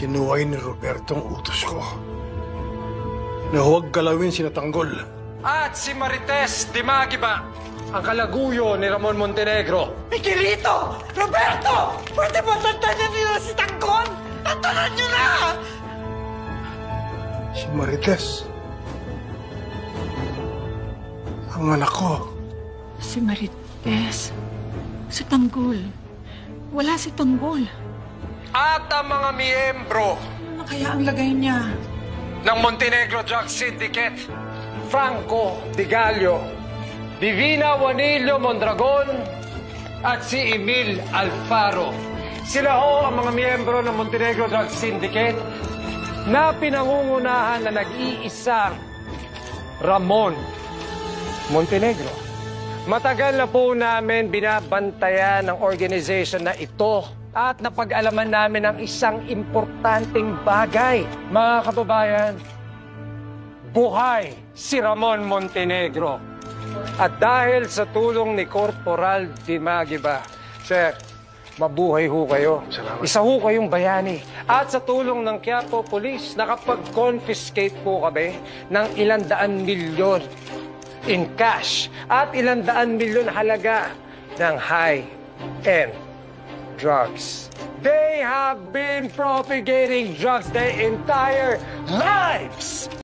Sinuway ni Roberto ang utos ko na huwag galawin si Natanggol. At si Marites Dimagiba, ang kalaguyo ni Ramon Montenegro. Miguelito! Roberto! Pwede ba tantanan nila si Tanggol? Tantanan nyo na! Si Marites, ang anak ko. Si Marites. Si Tanggol. Wala si Tanggol. At ang mga miyembro Ano kaya ang lagay niya? ng Montenegro Drug Syndicate, Franco Di Gallo, Divina Juanillo Mondragon, at si Emil Alfaro. Sila ho ang mga miyembro ng Montenegro Drug Syndicate na pinangungunahan na nag-iisang Ramon Montenegro. Matagal na po namin binabantayan ng organization na ito at napag-alaman namin ang isang importanteng bagay. Mga kababayan, buhay si Ramon Montenegro. At dahil sa tulong ni Corporal Dimagiba, Sir, mabuhay ho kayo. Salamat. Isa ho kayong bayani. At sa tulong ng Quiapo Police, nakapag-confiscate po kami ng 100 milyon in cash at 100 milyon halaga ng high-end drugs. They have been propagating drugs their entire lives!